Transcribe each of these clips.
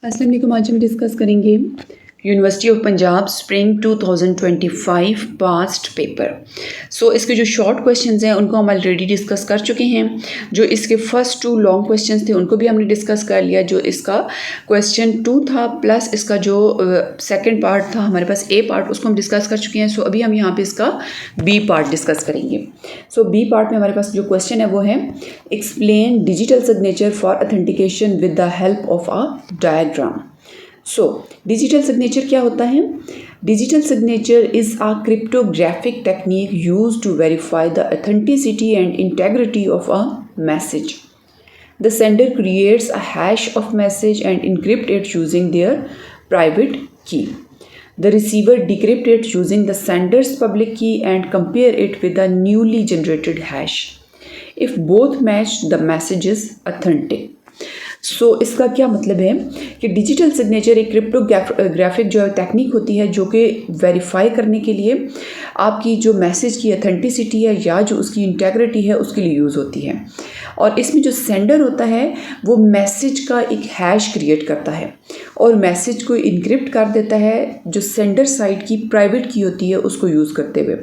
अस्सलाम वालेकुम। आज हम डिस्कस करेंगे university of Punjab spring 2025 past paper. इसके जो शॉर्ट क्वेश्चंस हैं उनको हम ऑलरेडी डिस्कस कर चुके हैं। जो इसके फर्स्ट 2 लॉन्ग क्वेश्चंस थे उनको भी हमने डिस्कस कर लिया। जो इसका क्वेश्चन 2 था प्लस इसका जो सेकंड पार्ट था हमारे पास ए पार्ट, उसको हम डिस्कस कर चुके हैं। अभी हम यहाँ पे इसका बी पार्ट डिस्कस करेंगे। बी पार्ट में हमारे पास जो क्वेश्चन है वो है explain digital signature for authentication with the help of a diagram. Digital signature क्या होता है? Digital signature is a cryptographic technique used to verify the authenticity and integrity of a message. The sender creates a hash of message and encrypt it using their private key. The receiver decrypt it using the sender's public key and compare it with the newly generated hash. If both match, the message is authentic. इसका क्या मतलब है कि digital signature एक cryptographic जो technique होती है जो कि वेरीफाई करने के लिए आपकी जो मैसेज की ऑथेंटिसिटी है या जो उसकी इंटेग्रिटी है उसके लिए यूज़ होती है। और इसमें जो सेंडर होता है वो मैसेज का एक हैश क्रिएट करता है और मैसेज को इनक्रिप्ट कर देता है जो सेंडर साइड की प्राइवेट की होती है उसको यूज़ करते हुए।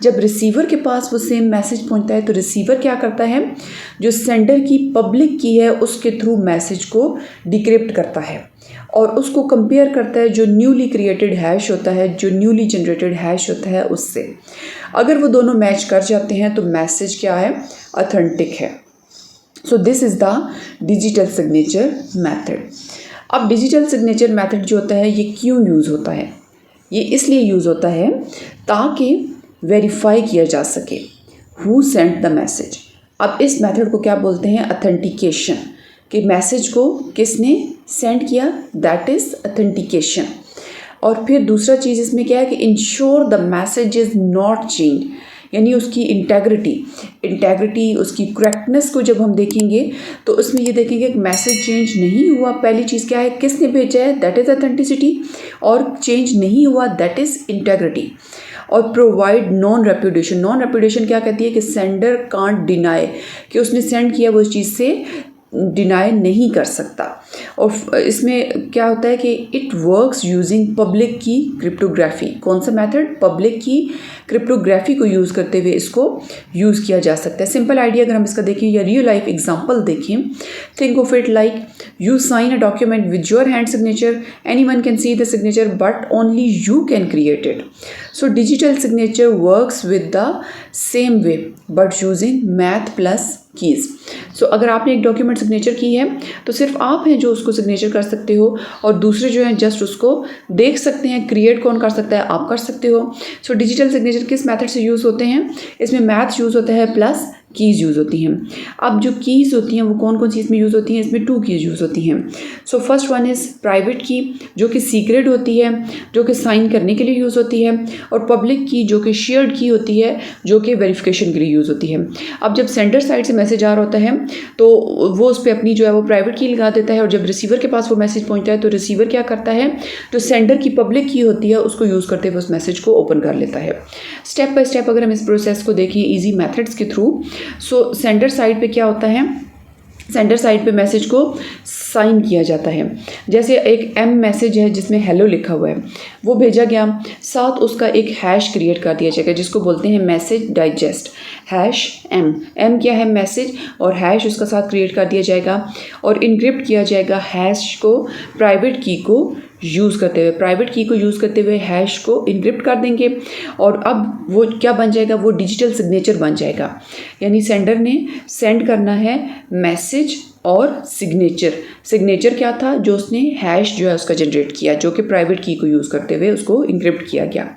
जब रिसीवर के पास वो सेम मैसेज पहुंचता है तो रिसीवर क्या करता है, जो सेंडर की पब्लिक की है उसके थ्रू मैसेज को डिक्रिप्ट करता है और उसको कंपेयर करता है जो न्यूली क्रिएटेड हैश होता है, जो न्यूली जनरेटेड हैश होता है उससे। अगर वो दोनों मैच कर जाते हैं तो मैसेज क्या है, ऑथेंटिक है। This is the digital signature method. अब डिजिटल सिग्नेचर मेथड जो होता है ये क्यों यूज़ होता है? ये इसलिए यूज़ होता है ताकि वेरीफाई किया जा सके हु सेंट द मैसेज। अब इस मेथड को क्या बोलते हैं, ऑथेंटिकेशन, कि मैसेज को किसने सेंड किया, दैट इज़ ऑथेंटिकेशन। और फिर दूसरा चीज़ इसमें क्या है कि ensure the message is not change, यानी उसकी इंटेग्रिटी उसकी करेक्टनेस को जब हम देखेंगे तो उसमें ये देखेंगे कि मैसेज चेंज नहीं हुआ। पहली चीज़ क्या है, किसने भेजा है, दैट इज़ ऑथेंटिसिटी, और चेंज नहीं हुआ दैट इज़ इंटेग्रिटी। और प्रोवाइड नॉन रेपुटेशन क्या कहती है कि सेंडर कांट डिनाई, कि उसने सेंड किया वो इस चीज़ से डिनाई नहीं कर सकता। और इसमें क्या होता है कि इट वर्क्स यूजिंग पब्लिक की क्रिप्टोग्राफी। कौन सा मेथड, पब्लिक की क्रिप्टोग्राफी को यूज़ करते हुए इसको यूज़ किया जा सकता है। सिंपल आइडिया अगर हम इसका देखें या रियल लाइफ एग्जांपल देखें, think of it like you sign a document with your hand signature, anyone can see the signature but only you can create it. Digital signature works with the same way but using math plus keys. अगर आपने एक document signature की है तो सिर्फ आप हैं जो उसको सिग्नेचर कर सकते हो और दूसरे जो हैं जस्ट उसको देख सकते हैं। क्रिएट कौन कर सकता है, आप कर सकते हो। डिजिटल सिग्नेचर किस मेथड से यूज़ होते हैं, इसमें मैथ यूज़ होता है प्लस कीज़ यूज़ होती हैं। अब जो कीज़ होती हैं वो कौन कौन सी इसमें यूज़ होती हैं, इसमें 2 कीज़ यूज़ होती हैं। फर्स्ट वन इज़ प्राइवेट की जो कि सीक्रेट होती है, जो कि साइन करने के लिए यूज़ होती है, और पब्लिक की जो कि शेयर्ड की होती है, जो कि वेरिफिकेशन के लिए यूज़ होती है। अब जब सेंडर साइड से मैसेज आ रहा होता है तो वो उस पर अपनी जो है वो प्राइवेट की लगा देता है, और जब रिसीवर के पास वो मैसेज पहुँचता है तो रिसीवर क्या करता है, जो सेंडर की पब्लिक की होती है उसको यूज़ करते हुए उस मैसेज को ओपन कर लेता है। स्टेप बाय स्टेप अगर हम इस प्रोसेस को देखें ईजी मेथड्स के थ्रू, सेंडर साइड पे क्या होता है, सेंडर साइड पे मैसेज को साइन किया जाता है। जैसे एक एम मैसेज है जिसमें हेलो लिखा हुआ है, वो भेजा गया, साथ उसका एक हैश क्रिएट कर दिया जाएगा जिसको बोलते हैं मैसेज डाइजेस्ट, हैश एम क्या है, मैसेज, और हैश उसका साथ क्रिएट कर दिया जाएगा और इनक्रिप्ट किया जाएगा हैश को प्राइवेट की को यूज़ करते हुए हैश को इनक्रिप्ट कर देंगे। और अब वो क्या बन जाएगा, वो डिजिटल सिग्नेचर बन जाएगा। यानी सेंडर ने सेंड करना है मैसेज और सिग्नेचर क्या था, जो उसने हैश जो है उसका जनरेट किया, जो कि प्राइवेट की को यूज़ करते हुए उसको इनक्रिप्ट किया गया।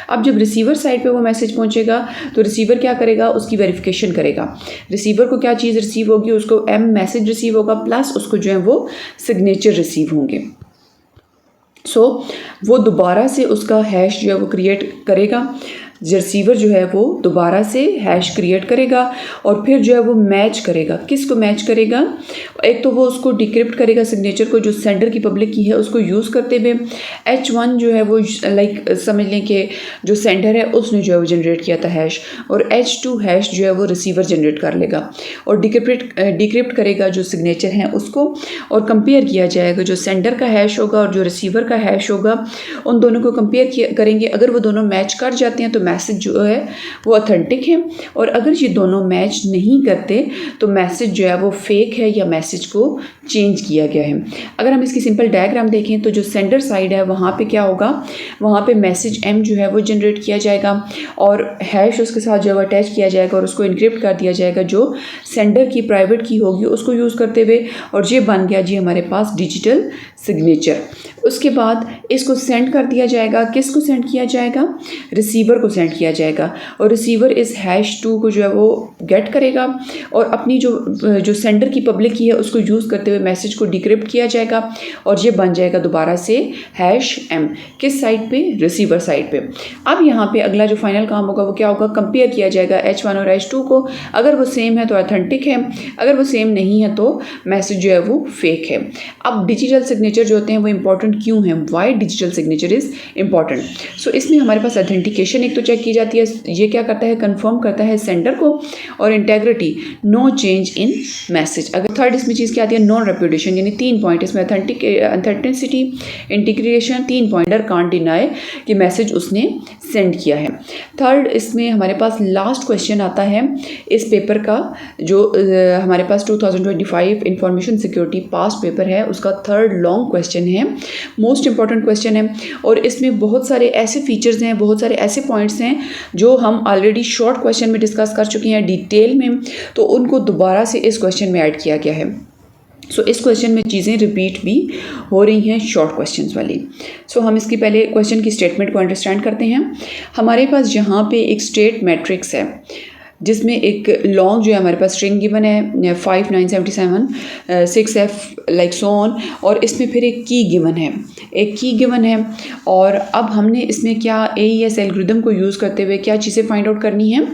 अब जब रिसीवर साइड पे वो मैसेज पहुंचेगा तो रिसीवर क्या करेगा, उसकी वेरिफिकेशन करेगा। रिसीवर को क्या चीज़ रिसीव होगी, उसको एम मैसेज रिसीव होगा प्लस उसको जो है वो सिग्नेचर रिसीव होंगे। वो दोबारा से उसका हैश जो है वो क्रिएट करेगा। रिसीवर जो है वो दोबारा से हैश क्रिएट करेगा और फिर जो है वो मैच करेगा। किसको मैच करेगा? एक तो वो उसको डिक्रिप्ट करेगा सिग्नेचर को जो सेंडर की पब्लिक की है उसको यूज़ करते हुए। H1 जो है वो लाइक समझ लें कि जो सेंडर है उसने जो है वो जनरेट किया था हैश, और H2 हैश जो है वो रिसीवर जनरेट कर लेगा और डिक्रिप्ट करेगा जो सिग्नेचर हैं उसको, और कंपेयर किया जाएगा जो सेंडर का हैश होगा और जो रिसीवर का हैश होगा, उन दोनों को कंपेयर करेंगे। अगर वो दोनों मैच कर जाते हैं तो मैसेज जो है वो ऑथेंटिक है, और अगर ये दोनों मैच नहीं करते तो मैसेज जो है वो फेक है या मैसेज को चेंज किया गया है। अगर हम इसकी सिंपल डायग्राम देखें तो जो सेंडर साइड है वहाँ पे क्या होगा, वहाँ पे मैसेज M जो है वो जनरेट किया जाएगा और हैश उसके साथ जो है अटैच किया जाएगा और उसको इनक्रिप्ट कर दिया जाएगा जो सेंडर की प्राइवेट की होगी उसको यूज़ करते हुए, और ये बन गया जी हमारे पास डिजिटल सिग्नेचर। उसके बाद इसको सेंड कर दिया जाएगा। किसको सेंड किया जाएगा? रिसीवर को सेंड किया जाएगा, और रिसीवर इस हैश 2 को जो है वो गेट करेगा और अपनी जो सेंडर की पब्लिक की है उसको यूज़ करते हुए मैसेज को डिक्रिप्ट किया जाएगा और ये बन जाएगा दोबारा से हैश M। किस साइड पे? रिसीवर साइड पे। अब यहाँ पे अगला जो फाइनल काम होगा वो क्या होगा, कंपेयर किया जाएगा H1 और H2 को। अगर वो सेम है तो ऑथेंटिक है, अगर वो सेम नहीं है तो मैसेज जो है वो फेक है। अब डिजिटल सिग्नेचर जो होते हैं वो इंपॉर्टेंट क्यों है? Why digital signature is important? So इसमें हमारे पास ऑथेंटिकेशन एक तो चेक की जाती है, ये क्या करता है, कंफर्म करता है सेंडर को, और integrity, no change in message. अगर थर्ड इसमें चीज़ क्या आती है, नॉन रेप्यूटेशन, यानी 3 पॉइंट इसमें authenticity, integration, 3 pointer can't deny कि मैसेज उसने सेंड किया है। थर्ड इसमें हमारे पास लास्ट क्वेश्चन आता है इस पेपर का, जो हमारे पास 2025 इंफॉर्मेशन सिक्योरिटी पास्ट पेपर है उसका थर्ड लॉन्ग क्वेश्चन है, मोस्ट इंपॉर्टेंट क्वेश्चन है, और इसमें बहुत सारे ऐसे फीचर्स हैं, बहुत सारे ऐसे पॉइंट्स हैं जो हम ऑलरेडी शॉर्ट क्वेश्चन में डिस्कस कर चुके हैं डिटेल में, तो उनको दोबारा से इस क्वेश्चन में ऐड किया गया है। सो इस क्वेश्चन में चीज़ें रिपीट भी हो रही हैं शॉर्ट क्वेश्चंस वाली। सो हम इसकी पहले क्वेश्चन की स्टेटमेंट को अंडरस्टैंड करते हैं। हमारे पास यहाँ पे एक स्टेट मैट्रिक्स है जिसमें एक लॉन्ग जो है हमारे पास स्ट्रिंग गिवन है 5 9 77 6F लाइक सो ऑन, और इसमें फिर एक की गिवन है, और अब हमने इसमें क्या AES एल्गोरिथम को यूज़ करते हुए क्या चीज़ें फाइंड आउट करनी है,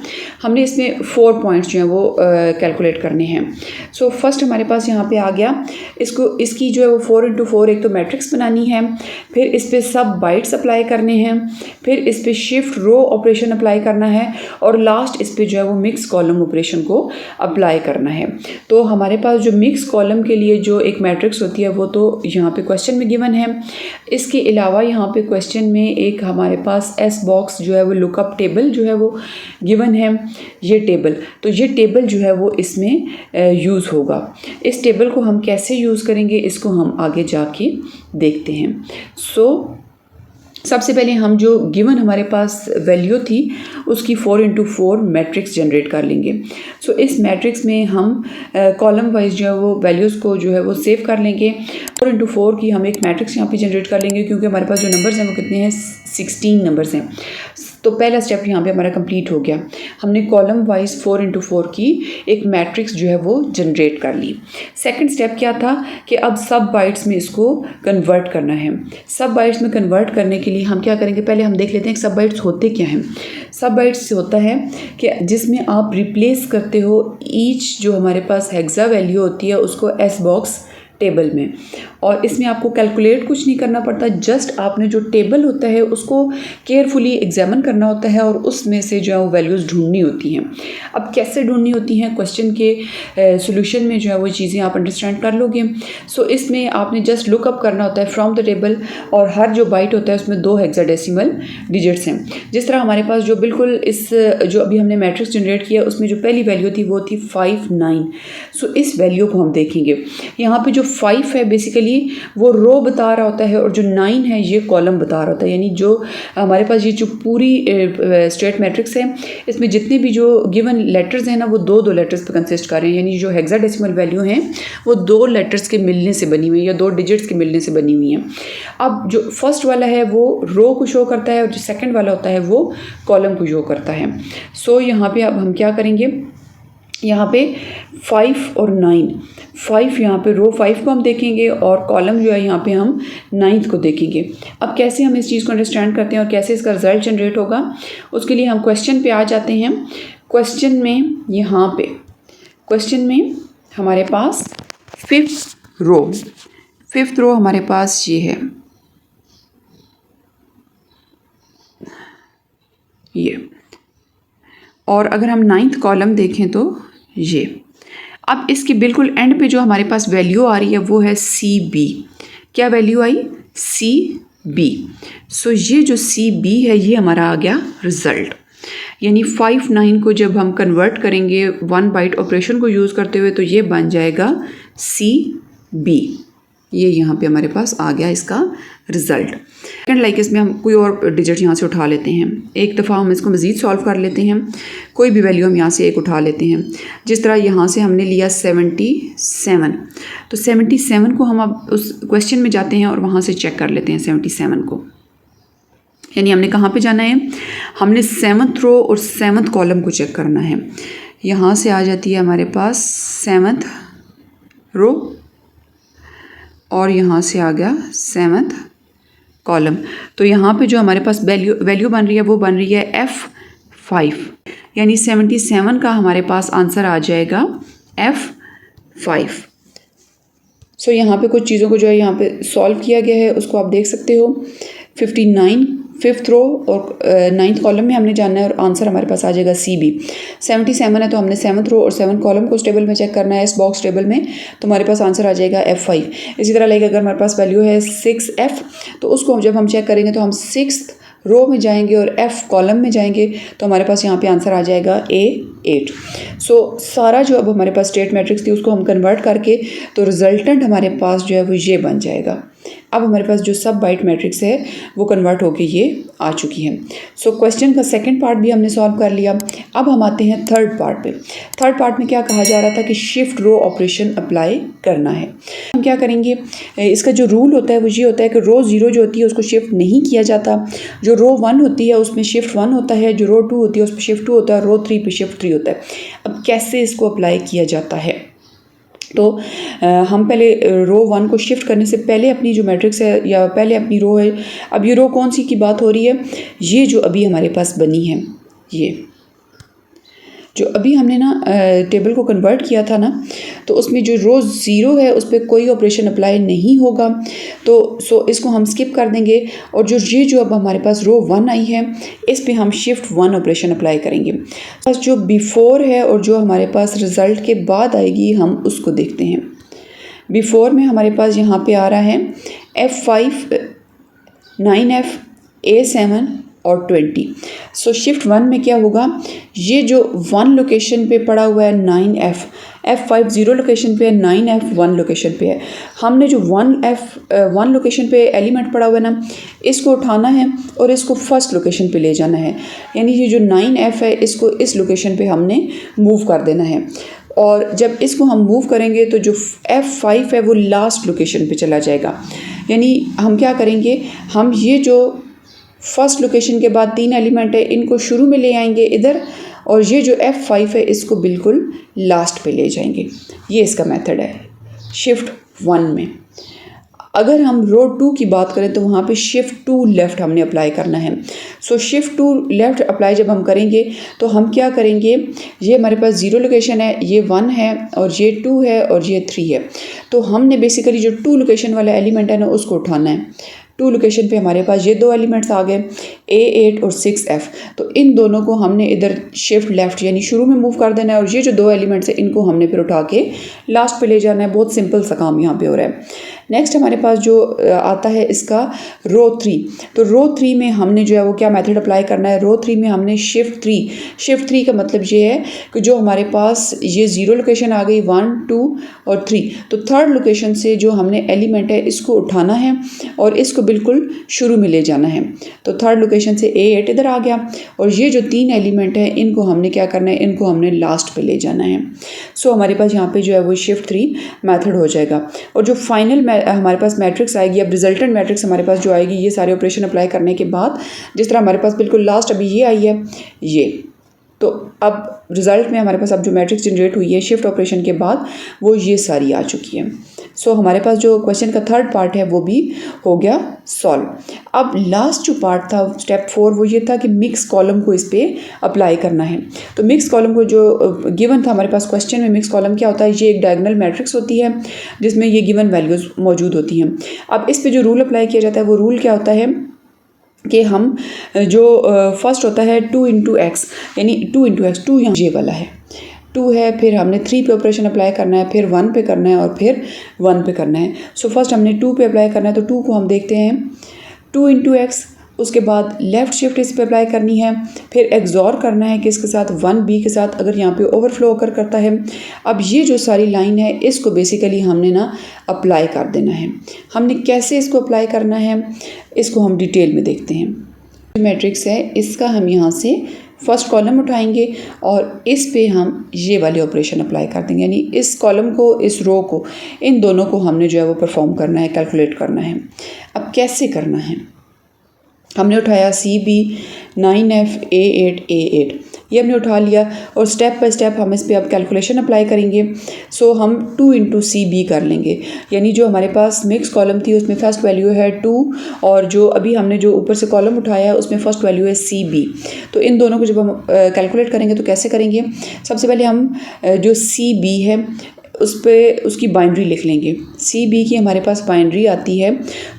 हमने इसमें 4 पॉइंट्स जो हैं वो कैलकुलेट करने हैं। सो फर्स्ट हमारे पास यहाँ पे आ गया, इसकी जो है वो 4 into 4 एक तो मैट्रिक्स बनानी है, फिर इस पर सब बाइट्स अप्लाई करने हैं, फिर इस पर शिफ्ट रो ऑपरेशन अप्लाई करना है, और लास्ट इस पर जो है वो मिक्स कॉलम ऑपरेशन को अप्लाई करना है। तो हमारे पास जो मिक्स कॉलम के लिए जो एक मैट्रिक्स होती है वो तो यहाँ पे क्वेश्चन में गिवन है। इसके अलावा यहाँ पे क्वेश्चन में एक हमारे पास S बॉक्स जो है वो लुकअप टेबल जो है वो गिवन है, ये टेबल, तो ये टेबल जो है वो इसमें यूज़ होगा। इस टेबल को हम कैसे यूज़ करेंगे इसको हम आगे जाके देखते हैं। सो सबसे पहले हम जो गिवन हमारे पास वैल्यू थी उसकी 4 into 4 मैट्रिक्स जनरेट कर लेंगे। सो इस मैट्रिक्स में हम कॉलम वाइज जो है वो वैल्यूज़ को जो है वो सेव कर लेंगे। 4 into 4 की हम एक मैट्रिक्स यहाँ पे जनरेट कर लेंगे, क्योंकि हमारे पास जो नंबर्स हैं वो कितने हैं, 16 नंबर्स हैं। तो पहला स्टेप यहाँ पे हमारा कंप्लीट हो गया, हमने कॉलम वाइज 4 into 4 की एक मैट्रिक्स जो है वो जनरेट कर ली। सेकंड स्टेप क्या था कि अब सब बाइट्स में इसको कन्वर्ट करना है। सब बाइट्स में कन्वर्ट करने के लिए हम क्या करेंगे, पहले हम देख लेते हैं कि सब बाइट्स होते क्या हैं। सब बाइट्स होता है कि जिसमें आप रिप्लेस करते हो ईच जो हमारे पास हेक्सा वैल्यू होती है उसको S बॉक्स टेबल में, और इसमें आपको कैलकुलेट कुछ नहीं करना पड़ता, जस्ट आपने जो टेबल होता है उसको केयरफुली एग्जामिन करना होता है और उसमें से जो है वो वैल्यूज़ ढूंढनी होती हैं। अब कैसे ढूंढनी होती हैं, क्वेश्चन के सॉल्यूशन में जो है वो चीज़ें आप अंडरस्टैंड कर लोगे। सो इसमें आपने जस्ट लुकअप करना होता है फ्रॉम द टेबल, और हर जो बाइट होता है उसमें 2 हेक्साडेसिमल डिजिट्स हैं। जिस तरह हमारे पास जो बिल्कुल इस जो अभी हमने मैट्रिक्स जनरेट किया उसमें जो पहली वैल्यू थी वो थी 5 9। सो इस वैल्यू को हम देखेंगे, यहाँ पर जो 5 है बेसिकली वो रो बता रहा होता है और जो 9 है ये कॉलम बता रहा होता है, यानी जो हमारे पास ये जो पूरी स्ट्रेट मैट्रिक्स है इसमें जितने भी जो गिवन लेटर्स हैं ना वो 2 लेटर्स पे कंसिस्ट कर रहे हैं, यानी जो हेक्साडेसिमल वैल्यू हैं वो 2 लेटर्स के मिलने से बनी हुई है या 2 डिजिट्स के मिलने से बनी हुई हैं। अब जो फर्स्ट वाला है वो रो को शो करता है और जो सेकेंड वाला होता है वो कॉलम को शो करता है। सो यहाँ पे अब हम क्या करेंगे, यहाँ पे 5 और 9, 5 यहाँ पे रो 5 को हम देखेंगे और कॉलम जो है यहाँ पे हम 9th को देखेंगे। अब कैसे हम इस चीज़ को अंडरस्टैंड करते हैं और कैसे इसका रिजल्ट जनरेट होगा, उसके लिए हम क्वेश्चन पे आ जाते हैं। क्वेश्चन में यहाँ पे क्वेश्चन में हमारे पास 5th रो हमारे पास ये है, ये, और अगर हम 9th कॉलम देखें तो ये। अब इसकी बिल्कुल एंड पे जो हमारे पास वैल्यू आ रही है वो है CB। क्या वैल्यू आई? CB। सो ये जो CB है ये हमारा आ गया रिजल्ट। यानी 5 9 को जब हम कन्वर्ट करेंगे 1 बाइट ऑपरेशन को यूज़ करते हुए तो ये बन जाएगा CB। ये यहाँ पे हमारे पास आ गया इसका रिजल्ट। सेकंड लाइक इसमें हम कोई और डिजिट यहाँ से उठा लेते हैं। एक दफ़ा हम इसको मज़ीद सॉल्व कर लेते हैं। कोई भी वैल्यू हम यहाँ से एक उठा लेते हैं। जिस तरह यहाँ से हमने लिया 77, तो 77 को हम अब उस क्वेश्चन में जाते हैं और वहाँ से चेक कर लेते हैं 77 को। यानी हमने कहाँ पे जाना है? हमने 7th रो और 7th कॉलम को चेक करना है। यहाँ से आ जाती है हमारे पास 7th रो और यहाँ से आ गया 7th कॉलम। तो यहाँ पे जो हमारे पास वैल्यू बन रही है वो बन रही है F5। यानी 77 का हमारे पास आंसर आ जाएगा F5। सो यहाँ पे कुछ चीज़ों को जो है यहाँ पे सॉल्व किया गया है, उसको आप देख सकते हो। 59 5th रो और 9th कॉलम में हमने जाना है और आंसर हमारे पास आ जाएगा CB। 77 है तो हमने 7th रो और 7th कॉलम को उस टेबल में चेक करना है, इस बॉक्स टेबल में, तो हमारे पास आंसर आ जाएगा F5। इसी तरह लाइक अगर हमारे पास वैल्यू है 6F तो उसको जब हम चेक करेंगे तो हम 6th रो में जाएंगे और F कॉलम में जाएंगे तो हमारे पास यहाँ पे आंसर आ जाएगा A8। सो सारा जो अब हमारे पास स्टेट मैट्रिक्स थी उसको हम कन्वर्ट करके तो रिजल्टेंट हमारे पास जो है वो ये बन जाएगा। अब हमारे पास जो सब बाइट मैट्रिक्स है वो कन्वर्ट होके ये आ चुकी है। सो क्वेश्चन का सेकंड पार्ट भी हमने सॉल्व कर लिया। अब हम आते हैं थर्ड पार्ट पे। थर्ड पार्ट में क्या कहा जा रहा था कि शिफ्ट रो ऑपरेशन अप्लाई करना है। हम क्या करेंगे, इसका जो रूल होता है वो ये होता है कि रो 0 जो होती है उसको शिफ्ट नहीं किया जाता। जो रो 1 होती है उसमें शिफ्ट 1 होता है, जो रो 2 होती है उसमें शिफ्ट 2 होता है, रो 3 पे शिफ्ट 3 होता है। अब कैसे इसको अप्लाई किया जाता है, तो हम पहले रो 1 को शिफ्ट करने से पहले अपनी जो मैट्रिक्स है या पहले अपनी रो है, अब ये रो कौन सी की बात हो रही है, ये जो अभी हमारे पास बनी है, ये जो अभी हमने ना टेबल को कन्वर्ट किया था ना, तो उसमें जो रो 0 है उस पर कोई ऑपरेशन अप्लाई नहीं होगा, तो इसको हम स्किप कर देंगे। और जो अब हमारे पास रो 1 आई है इस पे हम शिफ्ट 1 ऑपरेशन अप्लाई करेंगे। बस जो बिफोर है और जो हमारे पास रिज़ल्ट के बाद आएगी हम उसको देखते हैं। बिफोर में हमारे पास यहाँ पे आ रहा है F5, 9F, A7 और 20। सो शिफ्ट 1 में क्या होगा, ये जो 1 लोकेशन पे पड़ा हुआ है 9F, F5 0 लोकेशन पे है, 9F 1 लोकेशन पे है। हमने जो 1 लोकेशन पे एलिमेंट पड़ा हुआ है ना, इसको उठाना है और इसको फर्स्ट लोकेशन पे ले जाना है। यानी ये जो 9F है इसको इस लोकेशन पे हमने मूव कर देना है। और जब इसको हम मूव करेंगे तो जो F5 है वो लास्ट लोकेशन पे चला जाएगा। यानी हम क्या करेंगे, हम ये जो फर्स्ट लोकेशन के बाद 3 एलिमेंट है इनको शुरू में ले आएंगे इधर, और ये जो F5 है इसको बिल्कुल लास्ट पे ले जाएंगे। ये इसका मेथड है शिफ्ट 1 में। अगर हम रो 2 की बात करें तो वहाँ पे शिफ्ट 2 लेफ़्ट हमने अप्लाई करना है। सो शिफ्ट 2 लेफ़्ट अप्लाई जब हम करेंगे तो हम क्या करेंगे, ये हमारे पास 0 लोकेशन है, ये 1 है और ये 2 है और ये 3 है। तो हमने बेसिकली जो 2 लोकेशन वाला एलिमेंट है ना उसको उठाना है। 2 लोकेशन पे हमारे पास ये 2 एलिमेंट्स आ गए, A8 और 6F। तो इन दोनों को हमने इधर शिफ्ट लेफ़्ट यानी शुरू में मूव कर देना है, और ये जो 2 एलिमेंट्स हैं इनको हमने फिर उठा के लास्ट पे ले जाना है। बहुत सिंपल सा काम यहाँ पे हो रहा है। नेक्स्ट हमारे पास जो आता है इसका रो 3। तो रो 3 में हमने जो है वो क्या मेथड अप्लाई करना है, रो 3 में हमने शिफ्ट 3 का मतलब ये है कि जो हमारे पास ये 0 लोकेशन आ गई 1 2 और 3, तो थर्ड लोकेशन से जो हमने एलिमेंट है इसको उठाना है और इसको बिल्कुल शुरू में ले जाना है। तो थर्ड लोकेशन से A8 इधर आ गया, और ये जो 3 एलिमेंट है इनको हमने क्या करना है, इनको हमने लास्ट पे ले जाना है। सो हमारे पास यहाँ पे जो है वो शिफ्ट 3 मेथड हो जाएगा। और जो फाइनल हमारे पास मैट्रिक्स आएगी, अब रिजल्टेंट मैट्रिक्स हमारे पास जो आएगी ये सारे ऑपरेशन अप्लाई करने के बाद, जिस तरह हमारे पास बिल्कुल लास्ट अभी ये आई है, तो अब रिज़ल्ट में हमारे पास अब जो मैट्रिक्स जनरेट हुई है शिफ्ट ऑपरेशन के बाद वो ये सारी आ चुकी है। सो हमारे पास जो क्वेश्चन का थर्ड पार्ट है वो भी हो गया सॉल्व। अब लास्ट जो पार्ट था स्टेप 4 वो ये था कि मिक्स कॉलम को इस पर अप्लाई करना है। तो मिक्स कॉलम को जो गिवन था हमारे पास क्वेश्चन में, मिक्स कॉलम क्या होता है, ये एक डायगोनल मैट्रिक्स होती है जिसमें ये गिवन वैल्यूज़ मौजूद होती हैं। अब इस पर जो रूल अप्लाई किया जाता है वो रूल क्या होता है कि हम जो फर्स्ट होता है 2 इंटू एक्स, यानी 2 इंटू एक्स, 2 यहाँ जे वाला है 2 है, फिर हमने 3 पे ऑपरेशन अप्लाई करना है, फिर 1 पे करना है और फिर 1 पे करना है। सो फर्स्ट हमने 2 पे अप्लाई करना है, तो 2 को हम देखते हैं 2 इंटू एक्स, उसके बाद लेफ़्ट शिफ्ट इस पे अप्लाई करनी है, फिर एक्सॉर करना है किसके साथ, 1b के साथ, अगर यहाँ पे ओवरफ्लो अगर करता है। अब ये जो सारी लाइन है इसको बेसिकली हमने ना अप्लाई कर देना है। हमने कैसे इसको अप्लाई करना है इसको हम डिटेल में देखते हैं। मैट्रिक्स है इसका हम यहाँ से फर्स्ट कॉलम उठाएंगे और इस पे हम ये वाले ऑपरेशन अप्लाई कर देंगे, यानी इस कॉलम को इस रो को इन दोनों को हमने जो है वो परफॉर्म करना है, कैलकुलेट करना है। अब कैसे करना है, हमने उठाया CB 9F A8 A8, ये हमने उठा लिया और स्टेप बाय स्टेप हम इस पे अब कैलकुलेशन अप्लाई करेंगे। सो हम 2 इंटू CB कर लेंगे, यानी जो हमारे पास मिक्स कॉलम थी उसमें फर्स्ट वैल्यू है 2 और जो अभी हमने जो ऊपर से कॉलम उठाया है उसमें फर्स्ट वैल्यू है CB। तो इन दोनों को जब हम कैलकुलेट करेंगे तो कैसे करेंगे, सबसे पहले हम जो CB है उस पर उसकी बाइनरी लिख लेंगे। CB की हमारे पास बाइनरी आती है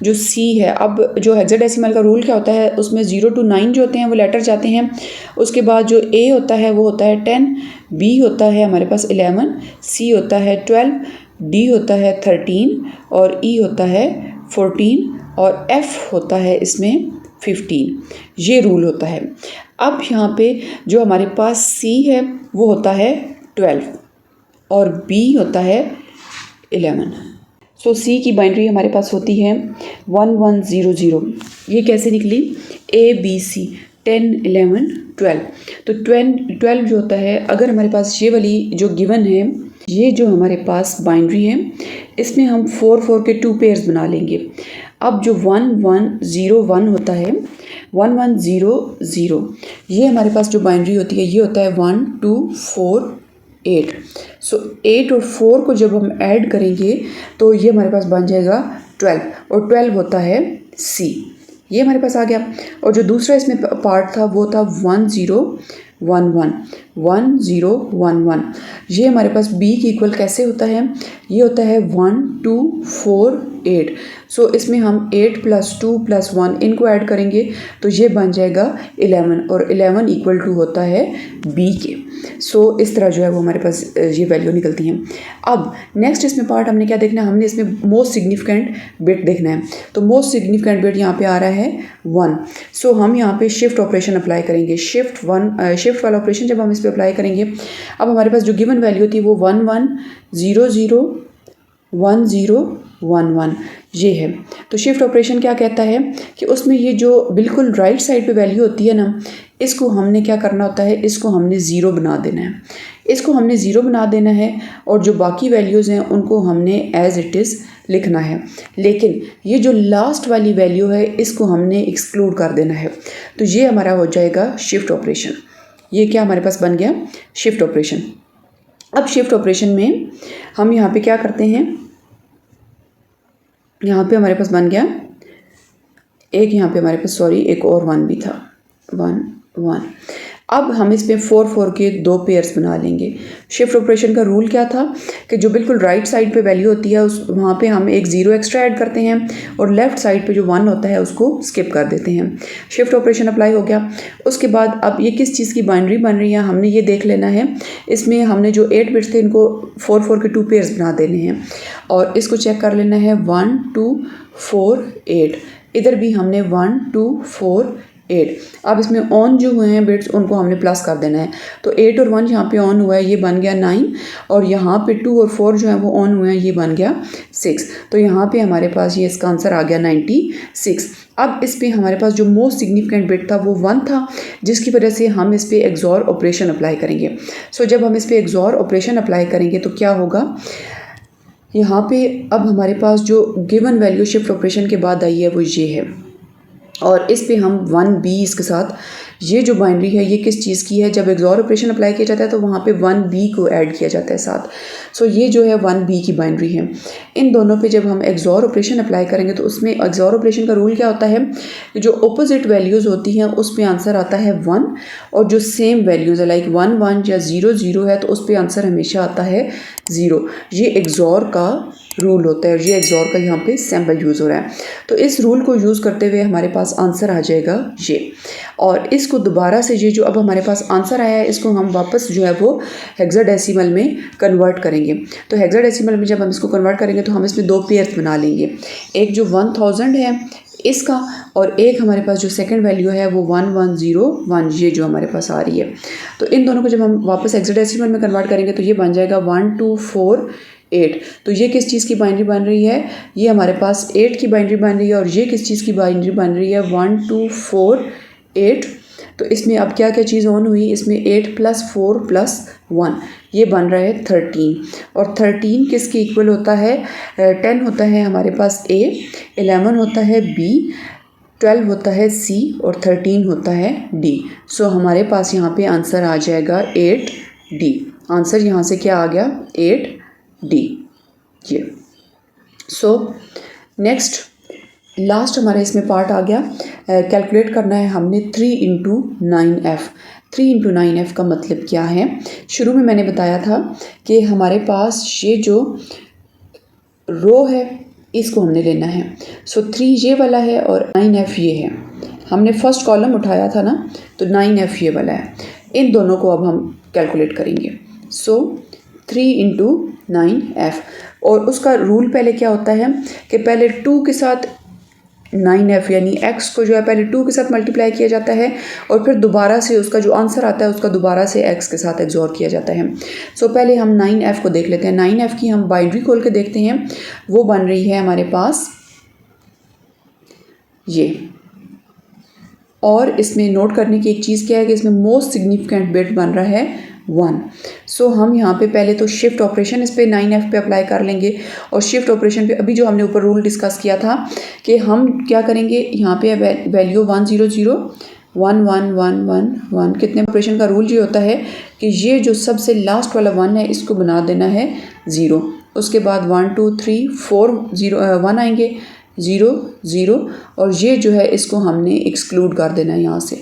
जो C है। अब जो हेक्साडेसिमल का रूल क्या होता है उसमें 0 to 9 जो होते हैं वो लेटर जाते हैं, उसके बाद जो A होता है वो होता है 10, B होता है हमारे पास 11, C होता है 12, D होता है 13 और E होता है 14 और F होता है इसमें 15। ये रूल होता है। अब यहाँ पे जो हमारे पास C है वो होता है 12 और B होता है 11। सो C की बाइनरी हमारे पास होती है 1100। ये कैसे निकली, ABC 10 11 12। तो 12 जो होता है, अगर हमारे पास ये वाली जो गिवन है, ये जो हमारे पास बाइनरी है इसमें हम 4 के 2 पेयर्स बना लेंगे। अब जो 1101 होता है 1100, ये हमारे पास जो बाइनरी होती है ये होता है 1 2 4 8। सो 8 और 4 को जब हम ऐड करेंगे तो ये हमारे पास बन जाएगा 12 और 12 होता है C। ये हमारे पास आ गया। और जो दूसरा इसमें पार्ट था वो था 1011। ये हमारे पास B की इक्वल कैसे होता है, ये होता है 1 2 4 8। सो इसमें हम 8 + 2 + 1 इनको ऐड करेंगे तो ये बन जाएगा 11 और 11 इक्वल टू होता है B के। सो इस तरह जो है वो हमारे पास ये वैल्यू निकलती हैं। अब नेक्स्ट इसमें पार्ट हमने क्या देखना है, हमने इसमें मोस्ट सिग्निफिकेंट बिट देखना है। तो मोस्ट सिग्निफिकेंट बिट यहाँ पे आ रहा है 1। सो हम यहाँ पे शिफ्ट ऑपरेशन अप्लाई करेंगे। शिफ्ट वाला ऑपरेशन जब हम इस पर अप्लाई करेंगे, अब हमारे पास जो गिवन वैल्यू थी वो 1 1 0 0 1 0 1 1 ये है। तो शिफ्ट ऑपरेशन क्या कहता है कि उसमें ये जो बिल्कुल राइट साइड पे वैल्यू होती है ना, इसको हमने क्या करना होता है, इसको हमने ज़ीरो बना देना है। इसको हमने ज़ीरो बना देना है और जो बाकी वैल्यूज़ हैं उनको हमने एज़ इट इज़ लिखना है। लेकिन ये जो लास्ट वाली वैल्यू है इसको हमने एक्सक्लूड कर देना है। तो ये हमारा हो जाएगा शिफ्ट ऑपरेशन। ये क्या हमारे पास बन गया, शिफ्ट ऑपरेशन। अब शिफ्ट ऑपरेशन में हम यहाँ पे क्या करते हैं, यहाँ पे हमारे पास बन गया एक, यहाँ पे हमारे पास एक और 1 भी था, 1 1। अब हम इसमें 4 4 के 2 पेयर्स बना लेंगे। शिफ्ट ऑपरेशन का रूल क्या था कि जो बिल्कुल राइट साइड पे वैल्यू होती है उस वहाँ पे हम एक 0 एक्स्ट्रा ऐड करते हैं और लेफ़्ट साइड पे जो 1 होता है उसको स्किप कर देते हैं। शिफ्ट ऑपरेशन अप्लाई हो गया। उसके बाद अब ये किस चीज़ की बाइनरी बन रही है हमने ये देख लेना है। इसमें हमने जो 8 बिट्स थे इनको 4 4 के 2 पेयर्स बना देने हैं और इसको चेक कर लेना है 1 2 4 8। इधर भी हमने 1 2 4 8। अब इसमें ऑन जो हुए हैं बिट्स उनको हमने प्लस कर देना है। तो 8 और 1 यहाँ पे ऑन हुआ है, ये बन गया 9 और यहाँ पे 2 और 4 जो है वो ऑन हुए हैं, ये बन गया 6। तो यहाँ पे हमारे पास ये इसका आंसर आ गया 96। अब इस पे हमारे पास जो मोस्ट सिग्निफिकेंट बिट था वो 1 था, जिसकी वजह से हम इस पे एक्सॉर ऑपरेशन अप्लाई करेंगे। सो जब हम इस पे एक्सॉर ऑपरेशन अप्लाई करेंगे तो क्या होगा, यहाँ पे अब हमारे पास जो गिवन वैल्यू शिफ्ट ऑपरेशन के बाद आई है वो ये है। और इस पे हम 1b इसके साथ, ये जो बाइनरी है ये किस चीज़ की है, जब एक्सॉर ऑपरेशन अप्लाई किया जाता है तो वहाँ पे 1b को ऐड किया जाता है साथ। सो ये जो है 1b की बाइनरी है। इन दोनों पे जब हम एक्सॉर ऑपरेशन अप्लाई करेंगे तो उसमें एक्सॉर ऑपरेशन का रूल क्या होता है, जो अपोजिट वैल्यूज़ होती हैं उस पर आंसर आता है 1, और जो सेम वैल्यूज़ है लाइक 1 1 या 0 0 है तो उस पर आंसर हमेशा आता है 0। ये एक्सॉर का रूल होता है और ये एक्सॉर का यहाँ पे सिंबल यूज़ हो रहा है। तो इस रूल को यूज़ करते हुए हमारे पास आंसर आ जाएगा ये, और इसको दोबारा से ये जो अब हमारे पास आंसर आया है इसको हम वापस जो है वो हेक्साडेसिमल में कन्वर्ट करेंगे। तो हेक्साडेसिमल में जब हम इसको कन्वर्ट करेंगे तो हम इसमें 2 पेयर्स बना लेंगे, एक जो 1000 है इसका, और एक हमारे पास जो सेकंड वैल्यू है वो 1101, ये जो हमारे पास आ रही है। तो इन दोनों को जब हम वापस हेक्साडेसिमल में कन्वर्ट करेंगे तो ये बन जाएगा 1248। तो ये किस चीज़ की बाइनरी बन रही है, ये हमारे पास 8 की बाइनरी बन रही है, और ये किस चीज़ की बाइनरी बन रही है 1248। तो इसमें अब क्या क्या चीज़ ऑन हुई, इसमें 8 + 4 + 1 ये बन रहा है 13, और 13 किसके इक्वल होता है, 10 होता है हमारे पास A, 11 होता है B, 12 होता है C, और 13 होता है D। सो हमारे पास यहाँ पे आंसर आ जाएगा 8D। आंसर यहाँ से क्या आ गया 8D ये। सो नेक्स्ट लास्ट हमारा इसमें पार्ट आ गया, कैलकुलेट करना है हमने 3 × 9f। 3 × 9f का मतलब क्या है, शुरू में मैंने बताया था कि हमारे पास ये जो रो है इसको हमने लेना है। सो 3 ये वाला है और 9f ये है, हमने फर्स्ट कॉलम उठाया था ना, तो 9f ये वाला है। इन दोनों को अब हम कैलकुलेट करेंगे। सो 3 × 9f, और उसका रूल पहले क्या होता है कि पहले 2 के साथ 9f यानी x को जो है पहले 2 के साथ मल्टीप्लाई किया जाता है, और फिर दोबारा से उसका जो आंसर आता है उसका दोबारा से x के साथ एक्सॉर किया जाता है। सो पहले हम 9f को देख लेते हैं। 9f की हम बाइनरी खोल के देखते हैं, वो बन रही है हमारे पास ये। और इसमें नोट करने की एक चीज़ क्या है कि इसमें मोस्ट सिग्निफिकेंट बिट बन रहा है 1। सो हम यहाँ पे पहले तो शिफ्ट ऑपरेशन इस पे 9f पे अप्लाई कर लेंगे, और शिफ्ट ऑपरेशन पे अभी जो हमने ऊपर रूल डिस्कस किया था कि हम क्या करेंगे, यहाँ पे वैल्यू 1 0 0 1 1 1 1 1 कितने ऑपरेशन का रूल ये होता है कि ये जो सबसे लास्ट वाला 1 है इसको बना देना है 0, उसके बाद 1 2 3 4 0 1 आएंगे 0 0, और ये जो है इसको हमने एक्सक्लूड कर देना है यहाँ से।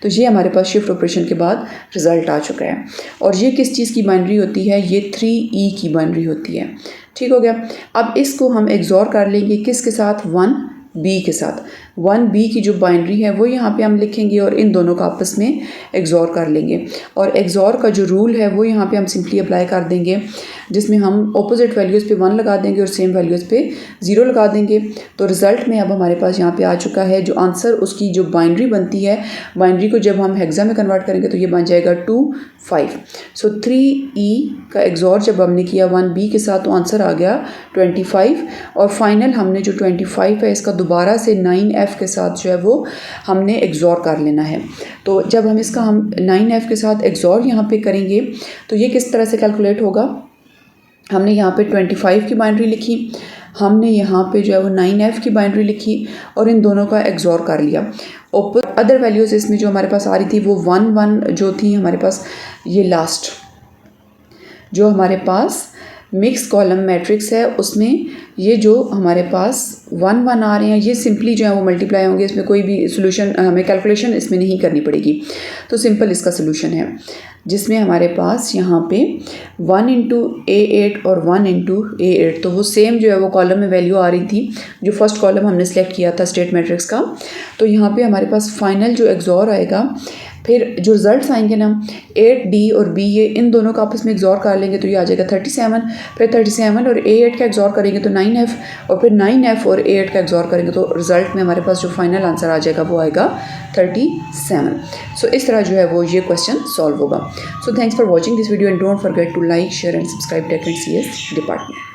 तो ये हमारे पास शिफ्ट ऑपरेशन के बाद रिज़ल्ट आ चुका है, और ये किस चीज़ की बाइनरी होती है, ये 3e की बाइनरी होती है। ठीक हो गया। अब इसको हम एक्सॉर कर लेंगे किसके साथ, 1b के साथ। 1b की जो बाइनरी है वो यहाँ पे हम लिखेंगे और इन दोनों का आपस में एक्सॉर कर लेंगे, और एक्सॉर का जो रूल है वो यहाँ पे हम सिंपली अप्लाई कर देंगे, जिसमें हम ऑपोजिट वैल्यूज़ पे 1 लगा देंगे और सेम वैल्यूज़ पे 0 लगा देंगे। तो रिज़ल्ट में अब हमारे पास यहाँ पे आ चुका है जो आंसर, उसकी जो बाइनरी बनती है, बाइनरी को जब हम हेक्सा में कन्वर्ट करेंगे तो ये बन जाएगा 2 5। सो 3e का एक्सॉर जब हमने किया 1b के साथ तो आंसर आ गया 25, और फाइनल हमने जो 25 है इसका दोबारा से 9f के साथ जो है वो हमने एक्सॉर कर लेना है। तो जब हम इसका 9f के साथ एक्सॉर यहाँ पे करेंगे तो ये किस तरह से कैलकुलेट होगा, हमने यहाँ पे 25 की बाइनरी लिखी, हमने यहाँ पे जो है वो 9f की बाइनरी लिखी, और इन दोनों का एक्सॉर कर लिया। और अदर वैल्यूज़ इसमें जो हमारे पास आ रही थी वो 1 1 जो थी हमारे पास, ये लास्ट जो हमारे पास मिक्स कॉलम मैट्रिक्स है उसमें ये जो हमारे पास 1 1 आ रहे हैं ये सिंपली जो है वो मल्टीप्लाई होंगे, इसमें कोई भी सोल्यूशन हमें कैलकुलेशन इसमें नहीं करनी पड़ेगी। तो सिंपल इसका सोल्यूशन है जिसमें हमारे पास यहाँ पे 1 × A8 और 1 × A8, तो वो सेम जो है वो कॉलम में वैल्यू आ रही थी जो फर्स्ट कॉलम हमने सेलेक्ट किया था स्टेट मैट्रिक्स का। तो यहाँ पे हमारे पास फाइनल जो एक्सॉर आएगा, फिर जो रिजल्ट्स आएंगे ना 8D और B, ये इन दोनों का आपस में एक्सॉर कर लेंगे तो ये आ जाएगा 37, फिर 37 और A8 का एक्सॉर करेंगे तो 9F, और फिर 9F और A8 का एक्सॉर करेंगे तो रिजल्ट में हमारे पास जो फाइनल आंसर आ जाएगा वो आएगा 37। सो इस तरह जो है वो ये क्वेश्चन सॉल्व होगा। So thanks for watching this video and don't forget to like share and subscribe tech and CS department.